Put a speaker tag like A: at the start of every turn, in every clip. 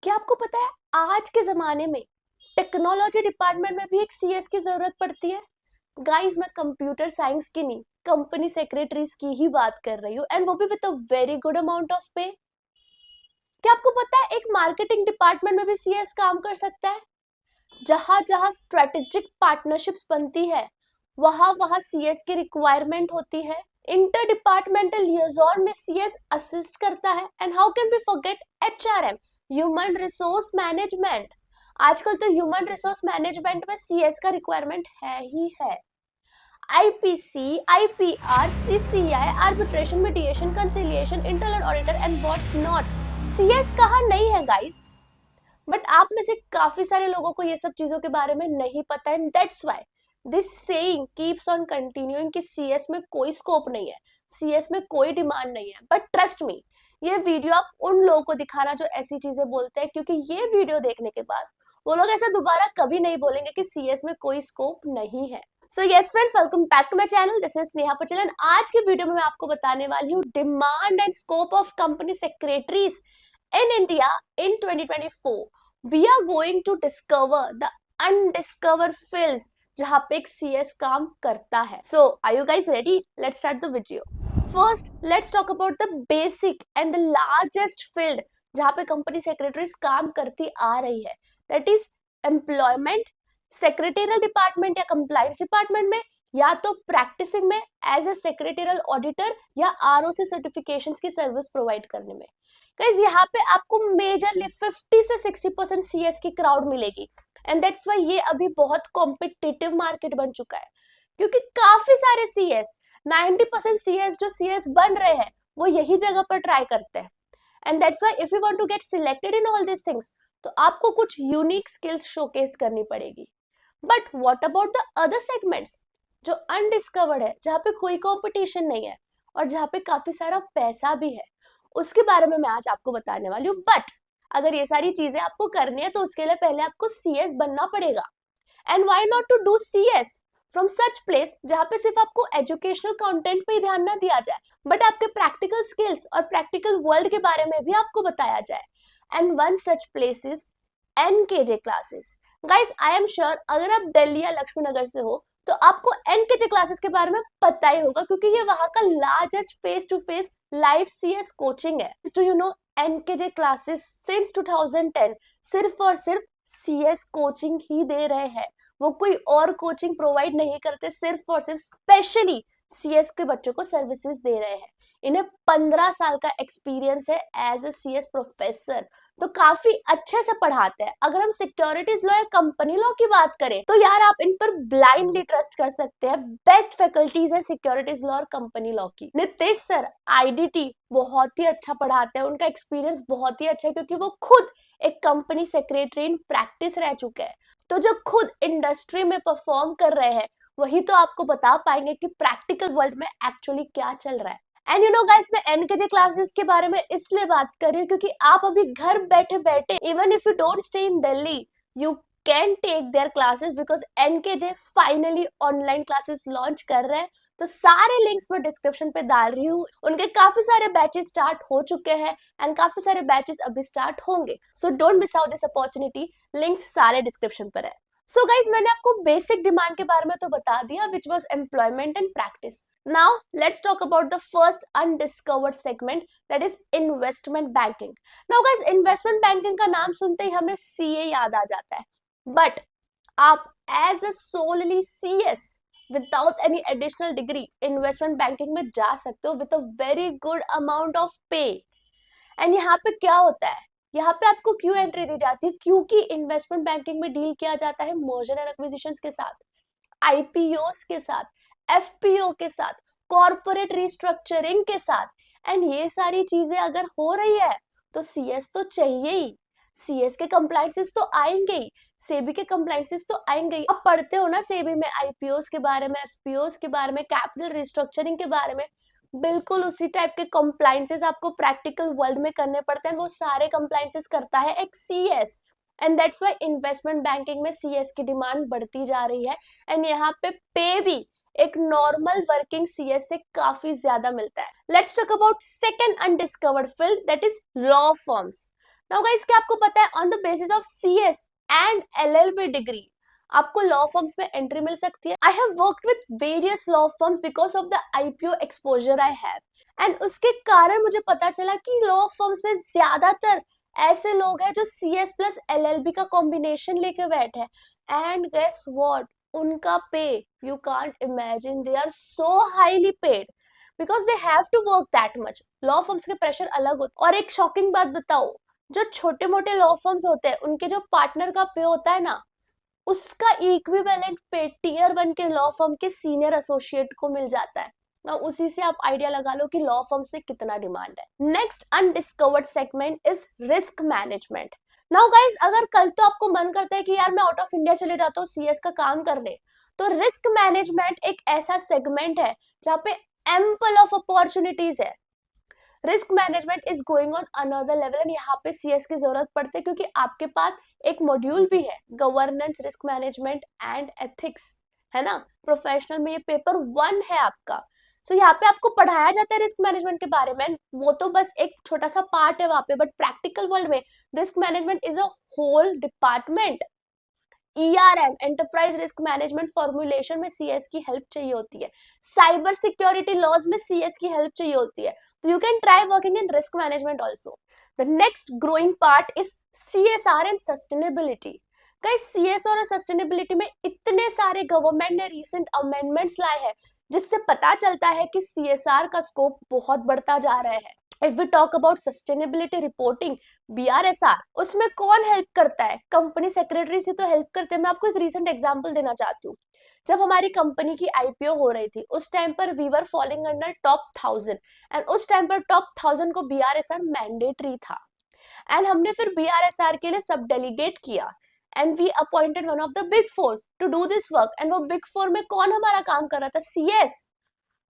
A: क्या आपको पता है आज के जमाने में टेक्नोलॉजी डिपार्टमेंट में भी एक सीएस की जरूरत पड़ती है। गाइस, मैं कंप्यूटर साइंस की नहीं, कंपनी सेक्रेटरीज की ही बात कर रही हूँ, एंड वो भी with a very good amount of पे। क्या आपको पता है एक मार्केटिंग डिपार्टमेंट में भी सीएस काम कर सकता है? जहां जहां स्ट्रेटेजिक पार्टनरशिप्स बनती है, वहां वहां सीएस की रिक्वायरमेंट होती है। इंटर डिपार्टमेंटल लियाजन में सीएस असिस्ट करता है। And how can we forget HRM, human resource management. आजकल तो ह्यूमन रिसोर्स मैनेजमेंट में सीएस का रिक्वायरमेंट है ही है। IPC, IPR, CCI, arbitration, mediation, conciliation, internal auditor and what not. CS कहाँ नहीं है गाइस? बट आप में से काफी सारे लोगों को ये सब चीजों के बारे में नहीं पता है। That's why this saying keeps on continuing कि सीएस में कोई स्कोप नहीं है, सीएस में कोई डिमांड नहीं है। बट ट्रस्ट मी, ये वीडियो आप उन लोगों को दिखाना जो ऐसी चीजें बोलते हैं, क्योंकि ये वीडियो देखने के बाद वो लोग ऐसा दोबारा कभी नहीं बोलेंगे कि सीएस में कोई स्कोप नहीं है। So yes friends, welcome back to my channel. This is Sneha Patel and आज के वीडियो में मैं आपको बताने वाली हूँ demand and scope of company secretaries in India in 2024. We are going to discover the undiscovered fields जहां पे एक CS काम करता है। So, are you guys ready? Let's start the video. First, let's talk about the basic and the largest field जहां पे company secretaries काम करती आ रही है। That is employment, secretarial department या कंप्लायंस डिपार्टमेंट में, या तो प्रैक्टिसिंग में एज ए सेक्रेटेरियल ऑडिटर या आरओसी सर्टिफिकेशंस की सर्विस प्रोवाइड करने में। गाइस, यहाँ पे आपको मेजरली 50 से 60% सीएस की क्राउड मिलेगी। एंड दैट्स व्हाई ये अभी बहुत कॉम्पिटिटिव मार्केट बन चुका है, क्योंकि काफी सारे सीएस, 90% सीएस जो सीएस बन रहे हैं वो यही जगह पर ट्राई करते हैं। And that's why if you want to get selected in all this things, तो आपको कुछ यूनिक स्किल्स शोकेस करनी पड़ेगी। But what about the other segments जो अनडिस्कवर्ड है, जहाँ पे कोई कंपटीशन नहीं है और जहाँ पे काफी सारा पैसा भी है, उसके बारे में मैं आज आपको बताने वाली हूँ। बट अगर ये सारी चीजें आपको करनी है तो उसके लिए पहले आपको सीएस बनना पड़ेगा। And why not to do CS from such place जहाँ पे सिर्फ आपको एजुकेशनल कंटेंट पे ही ध्यान ना दिया जाए, बट आपके प्रैक्टिकल स्किल्स और प्रैक्टिकल वर्ल्ड के बारे में भी आपको बताया जाए। And one such place is NKJ classes. Guys, I am sure अगर आप दिल्ली या लक्ष्मी नगर से हो तो आपको एनकेजे क्लासेस के बारे में पता ही होगा, क्योंकि ये वहां का largest face to face live CS coaching है। Do you know NKJ classes since 2010 सिर्फ और सिर्फ सीएस कोचिंग ही दे रहे हैं। वो कोई और कोचिंग प्रोवाइड नहीं करते, सिर्फ और सिर्फ स्पेशली सीएस के बच्चों को सर्विसेज दे रहे हैं। इन्हें 15 साल का एक्सपीरियंस है एज ए सीएस प्रोफेसर, तो काफी अच्छे से पढ़ाते हैं। अगर हम सिक्योरिटीज लॉ या कंपनी लॉ की बात करें तो यार आप इन पर ब्लाइंडली ट्रस्ट कर सकते हैं। बेस्ट फैकल्टीज है सिक्योरिटीज लॉ और कंपनी लॉ की। नितेश सर आईडीटी बहुत ही अच्छा पढ़ाते हैं, उनका एक्सपीरियंस बहुत ही अच्छा है, क्योंकि वो खुद एक कंपनी सेक्रेटरी इन प्रैक्टिस रह चुके हैं। तो जो खुद इंडस्ट्री में परफॉर्म कर रहे हैं वही तो आपको बता पाएंगे कि प्रैक्टिकल वर्ल्ड में एक्चुअली क्या चल रहा है। एंड यू नो गाइस, मैं एनकेजे क्लासेस के बारे में इसलिए बात कर रही हूँ क्योंकि आप अभी घर बैठे बैठे, even if you don't stay in Delhi, you can take their classes, because NKJ finally online classes launch कर रहे हैं। तो सारे लिंक्स मैं डिस्क्रिप्शन पे डाल रही हूँ। उनके काफी सारे बैचेस स्टार्ट हो चुके हैं एंड काफी सारे बैचेस अभी स्टार्ट होंगे। So don't miss out this opportunity. Links सारे डिस्क्रिप्शन पर है। सो गाइज, मैंने आपको बेसिक डिमांड के बारे में तो बता दिया, which was employment and practice. Now let's talk about the first undiscovered segment, that is investment banking. Now guys, investment banking का नाम सुनते ही हमें CA याद आ जाता है, but आप as a solely CS without any additional degree investment banking में जा सकते हो with a very good amount of pay. And यहाँ पे क्या होता है, यहाँ पे आपको क्यों एंट्री दी जाती है? क्योंकि इन्वेस्टमेंट बैंकिंग में डील किया जाता है मर्जर एंड एक्विजिशंस के साथ, आईपीओस के साथ, एफपीओ के साथ, कॉर्पोरेट रिस्ट्रक्चरिंग के साथ। एंड ये सारी चीजें अगर हो रही है तो सीएस तो चाहिए ही। सीएस के कंप्लायंसेस तो आएंगे ही, सेबी के कंप्लायंसेस तो आएंगे ही। आप पढ़ते हो ना सेबी में आईपीओस के बारे में, एफपीओस के बारे में, कैपिटल रिस्ट्रक्चरिंग के बारे में, बिल्कुल उसी टाइप के कंप्लायंसेस आपको प्रैक्टिकल वर्ल्ड में करने पड़ते हैं। वो सारे कंप्लायंसेस करता है एक CS. And that's why investment banking में सीएस की डिमांड बढ़ती जा रही है। एंड यहाँ पे भी एक नॉर्मल वर्किंग सीएस से काफी ज्यादा मिलता है। Let's talk about second undiscovered field, that is law firms. Now guys, क्या आपको पता है on the basis of CS and LLB degree आपको लॉ फर्म्स में एंट्री मिल सकती है? I have worked with various law firms because of the IPO exposure I have, and उसके कारण मुझे पता चला कि लॉ फर्म्स में ज्यादातर ऐसे लोग हैं जो सीएस प्लस एलएलबी का कॉम्बिनेशन लेके बैठे हैं, एंड गेस व्हाट, उनका pay you can't imagine, they are so highly paid because they have to work that much. Law firms के प्रेशर अलग होता है। और एक शॉकिंग बात बताओ, जो छोटे मोटे लॉ फर्म्स होते हैं उनके जो पार्टनर का पे होता है ना, उसका इक्विवेलेंट पे टीयर 1 के लॉ फर्म के सीनियर एसोसिएट को मिल जाता है ना। उसी से आप आइडिया लगा लो कि लॉ फर्म से कितना डिमांड है। Next undiscovered segment is risk management. Now guys, अगर कल तो आपको मन करता है कि यार मैं आउट ऑफ इंडिया चले जाता हूँ सीएस का काम करने, तो रिस्क मैनेजमेंट एक ऐसा सेगमेंट है जहाँ पे एम्पल ऑफ अपॉर्चुनिटीज है। Risk management is going on another level, and यहाँ पे सीएस की जरूरत पड़ती है क्योंकि आपके पास एक मॉड्यूल भी है, governance, risk management and ethics, है ना। प्रोफेशनल में ये पेपर 1 है आपका। सो यहाँ पे आपको पढ़ाया जाता है रिस्क मैनेजमेंट के बारे में, वो तो बस एक छोटा सा पार्ट है वहां पे, बट प्रैक्टिकल वर्ल्ड में risk management is a whole department. ERM, enterprise risk management formulation में सीएस की हेल्प चाहिए होती है। साइबर सिक्योरिटी लॉज में सीएस की हेल्प चाहिए होती है। तो you can try working in risk management also. The next growing part is CSR and sustainability. Guys, CS और सस्टेनेबिलिटी में इतने सारे गवर्नमेंट ने रिसेंट अमेंडमेंट्स लाए हैं जिससे पता चलता है कि सीएसआर का स्कोप बहुत बढ़ता जा रहा है। If we talk about sustainability reporting, BRSR, उसमें कौन हेल्प करता है? कंपनी सेक्रेटरी से तो हेल्प करते हैं। मैं आपको एक रीसेंट एग्जांपल देना चाहती हूँ। जब हमारी कंपनी की आईपीओ हो रही थी, उस टाइम पर we were following under top 1000, and उस टाइम पर टॉप 1000 को बीआरएसआर मैंडेटरी था, एंड हमने फिर बीआरएसआर के लिए सब डेलीगेट किया, and we appointed one of the big four to do this work. And वो बिग फोर में कौन हमारा काम कर रहा था? सीएस।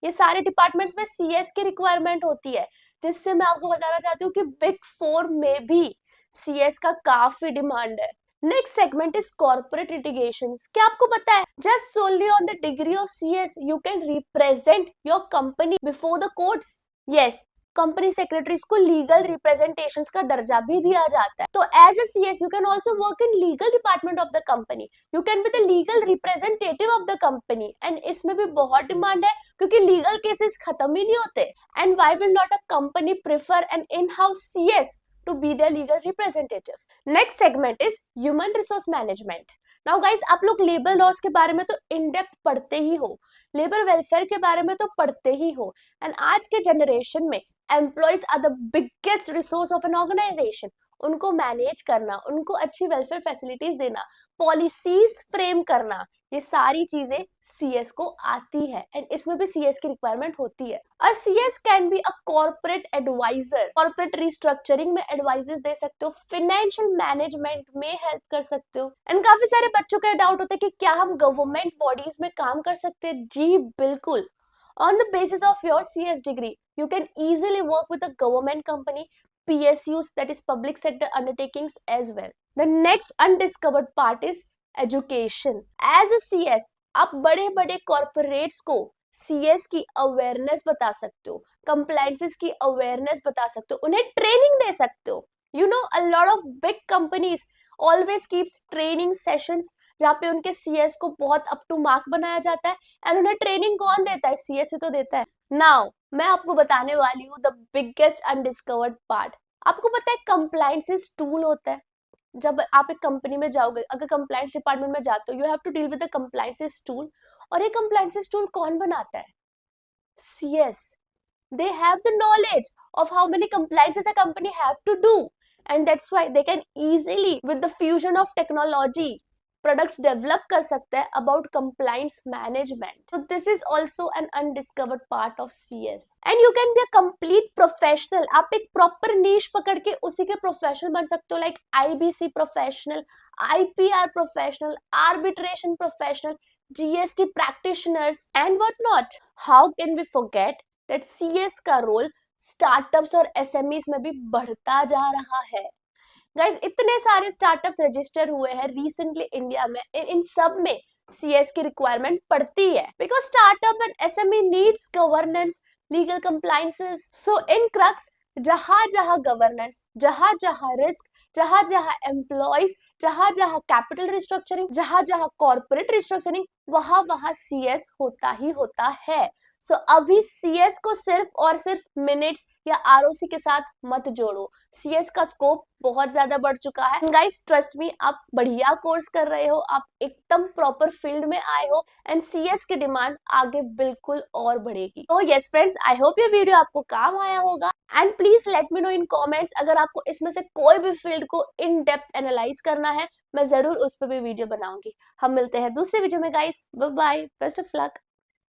A: ये सारे डिपार्टमेंट्स में सीएस की रिक्वायरमेंट होती है, जिससे मैं आपको बताना चाहती हूँ कि बिग फोर में भी सीएस का काफी डिमांड है। Next segment is corporate litigations. क्या आपको पता है just solely on the degree of CS you can represent your company before the courts? Yes, company secretaries को लीगल रिप्रेजेंटेशंस का दर्जा भी दिया जाता है। तो as a CS you can also work in legal department of the company, you can be the legal representative of the company, and इसमें भी बहुत डिमांड है क्योंकि लीगल केसेस खत्म ही नहीं होते। And why will not a company prefer an in house CS to be their legal representative? Next segment is human resource management. Now guys, आप लोग लेबर लॉस के बारे में तो इन डेप्थ पढ़ते ही हो, लेबर वेलफेयर के बारे में तो पढ़ते ही हो, एंड आज के जनरेशन में employees are the biggest resource of an organisation. उनको मैनेज करना, उनको अच्छी वेलफेयर फैसिलिटीज देना, पॉलिसीज फ्रेम करना, ये सारी चीजें सीएस को आती है, एंड इसमें भी सीएस की रिक्वायरमेंट होती है। A CS can be a corporate adviser, corporate restructuring में एडवाइजेस दे सकते हो, फाइनेंशियल मैनेजमेंट में हेल्प कर सकते हो। एंड काफी सारे बच्चों का डाउट होता है कि क्या हम गवर्नमेंट बॉडीज में काम कर सकते हैं? जी बिल्कुल। On the basis of your CS degree, you can easily work with a government company, PSUs, that is public sector undertakings as well. The next undiscovered part is education. As a CS, आप बड़े बड़े corporates को CS की awareness बता सकते हो, compliances की awareness बता सकते हो, उन्हें ट्रेनिंग दे सकते हो। You know, a lot of big companies always keeps training sessions जहाँ पे उनके CS को बहुत अप टू मार्क बनाया जाता है, एंड उन्हें ट्रेनिंग कौन देता है? CS ही तो देता है। नाउ मैं आपको बताने वाली हूँ द बिगेस्ट अनडिस्कवर्ड पार्ट। आपको पता है कंप्लायंसेस टूल होता है। जब आप एक कंपनी में जाओगे, अगर कंप्लायंस डिपार्टमेंट में जाते हो, you have to deal with the compliances tool, और ये कंप्लायंसेस टूल कौन बनाता है? CS. They have the knowledge of how many compliances a company have to do, and that's why they can easily, with the fusion of technology, products develop कर सकते हैं about compliance management. So this is also an undiscovered part of CS. And you can be a complete professional. आप एक proper niche पकड़ के उसी के professional बन सकते हो, like IBC professional, IPR professional, arbitration professional, GST practitioners, and what not. How can we forget that CS का रोल स्टार्टअप्स और एसएमईज में भी बढ़ता जा रहा है? गाइस, इतने सारे स्टार्टअप्स रजिस्टर हुए हैं रिसेंटली इंडिया में, इन सब में सीएस की रिक्वायरमेंट पड़ती है, because startup and SME needs governance, legal compliances. So in crux, जहां जहां गवर्नेंस, जहां जहां रिस्क, जहां जहां एम्प्लॉयज, जहां जहां कैपिटल रिस्ट्रक्चरिंग, जहां जहां कॉर्पोरेट रिस्ट्रक्चरिंग, वहां वहां सीएस होता ही होता है। सो अभी सीएस को सिर्फ और सिर्फ मिनट्स या आरओसी के साथ मत जोड़ो, सीएस का स्कोप बहुत ज्यादा बढ़ चुका है। गाइस ट्रस्ट मी, आप बढ़िया कोर्स कर रहे हो, आप एकदम प्रॉपर फील्ड में आए हो एंड सीएस की डिमांड आगे बिल्कुल और बढ़ेगी। तो यस फ्रेंड्स, आई होप ये वीडियो आपको काम आया होगा and please let me know in comments अगर आपको इसमें से कोई भी फील्ड को इन डेप्थ एनालाइज करना है, मैं जरूर उस पर भी वीडियो बनाऊंगी। हम मिलते हैं दूसरे वीडियो में guys, bye bye, best of luck.